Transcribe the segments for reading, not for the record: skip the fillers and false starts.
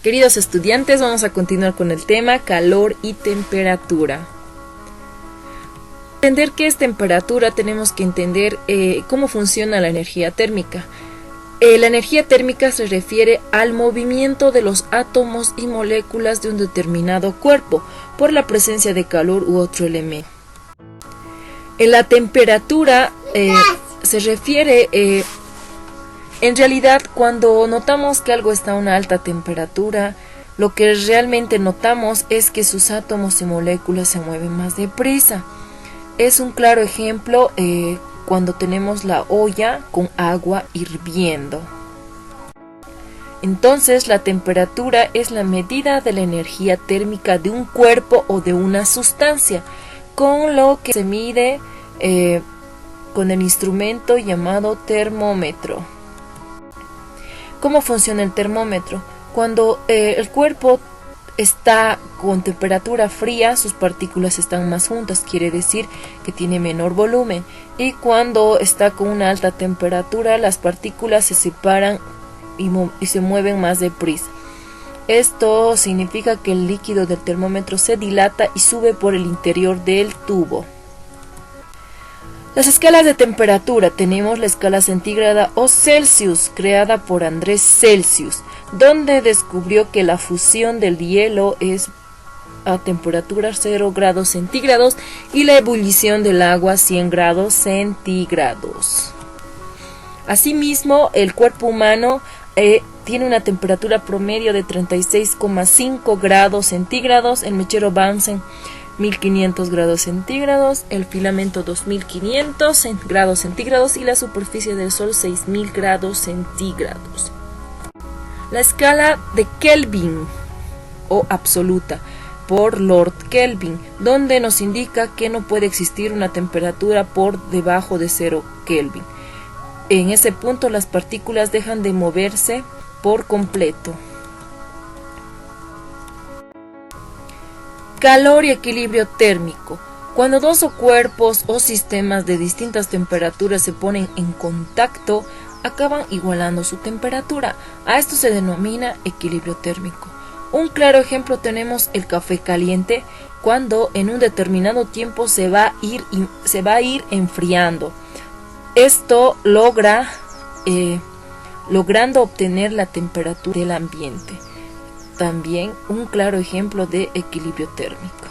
Queridos estudiantes, vamos a continuar con el tema calor y temperatura. Para entender qué es temperatura, tenemos que entender cómo funciona la energía térmica. La energía térmica se refiere al movimiento de los átomos y moléculas de un determinado cuerpo por la presencia de calor u otro elemento. En la temperatura se refiere, en realidad, cuando notamos que algo está a una alta temperatura, lo que realmente notamos es que sus átomos y moléculas se mueven más deprisa. Es un claro ejemplo cuando tenemos la olla con agua hirviendo. Entonces, la temperatura es la medida de la energía térmica de un cuerpo o de una sustancia, con lo que se mide con el instrumento llamado termómetro. ¿Cómo funciona el termómetro? Cuando el cuerpo está con temperatura fría, sus partículas están más juntas, quiere decir que tiene menor volumen. Y cuando está con una alta temperatura, las partículas se separan y se mueven más deprisa. Esto significa que el líquido del termómetro se dilata y sube por el interior del tubo. Las escalas de temperatura. Tenemos la escala centígrada o Celsius, creada por Andrés Celsius, donde descubrió que la fusión del hielo es a temperatura 0 grados centígrados y la ebullición del agua 100 grados centígrados. Asimismo, el cuerpo humano tiene una temperatura promedio de 36,5 grados centígrados, el mechero Bunsen 1500 grados centígrados, el filamento 2500 grados centígrados y la superficie del Sol 6000 grados centígrados. La escala de Kelvin o absoluta por Lord Kelvin, donde nos indica que no puede existir una temperatura por debajo de 0 Kelvin. En ese punto las partículas dejan de moverse por completo. Calor y equilibrio térmico. Cuando dos cuerpos o sistemas de distintas temperaturas se ponen en contacto, acaban igualando su temperatura. A esto se denomina equilibrio térmico. Un claro ejemplo tenemos el café caliente, cuando en un determinado tiempo se va a ir enfriando. Esto logrando obtener la temperatura del ambiente. También un claro ejemplo de equilibrio térmico.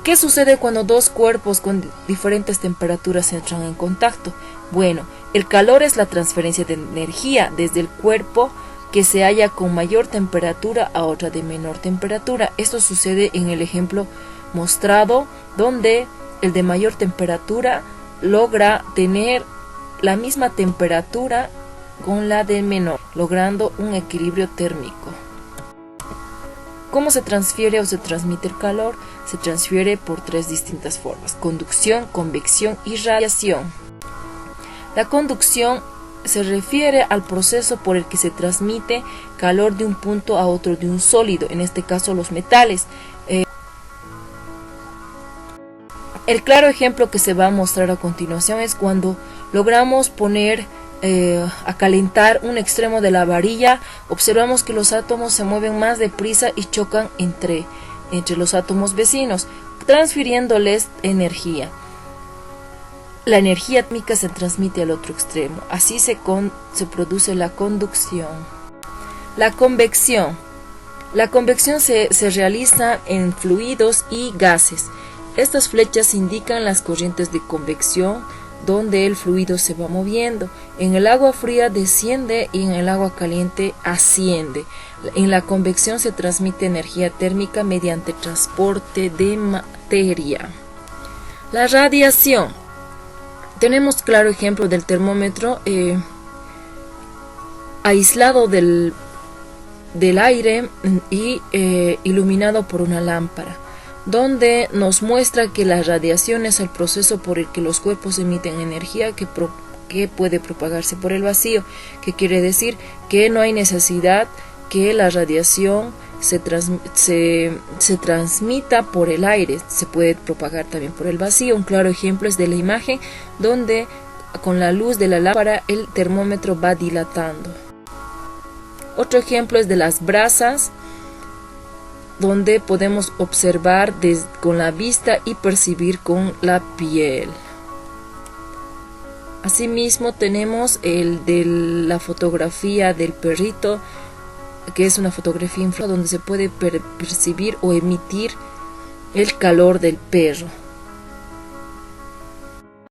¿Qué sucede cuando dos cuerpos con diferentes temperaturas entran en contacto? Bueno, el calor es la transferencia de energía desde el cuerpo que se halla con mayor temperatura a otra de menor temperatura. Esto sucede en el ejemplo mostrado, donde el de mayor temperatura logra tener la misma temperatura con la de menor, logrando un equilibrio térmico. ¿Cómo se transfiere o se transmite el calor? Se transfiere por tres distintas formas: conducción, convección y radiación. La conducción se refiere al proceso por el que se transmite calor de un punto a otro de un sólido, en este caso los metales. El claro ejemplo que se va a mostrar a continuación es cuando logramos poner a calentar un extremo de la varilla. Observamos que los átomos se mueven más deprisa y chocan entre los átomos vecinos, transfiriéndoles energía. La energía térmica se transmite al otro extremo. Así se produce la conducción. La convección. La convección se realiza en fluidos y gases. Estas flechas indican las corrientes de convección, donde el fluido se va moviendo. En el agua fría desciende y en el agua caliente asciende. En la convección se transmite energía térmica mediante transporte de materia. La radiación. Tenemos claro ejemplo del termómetro aislado del aire y iluminado por una lámpara, donde nos muestra que la radiación es el proceso por el que los cuerpos emiten energía que puede propagarse por el vacío, que quiere decir que no hay necesidad que la radiación se transmita por el aire, se puede propagar también por el vacío. Un claro ejemplo es de la imagen, donde con la luz de la lámpara el termómetro va dilatando. Otro ejemplo es de las brasas, donde podemos observar con la vista y percibir con la piel. Asimismo tenemos el de la fotografía del perrito, que es una fotografía infrarroja donde se puede percibir o emitir el calor del perro.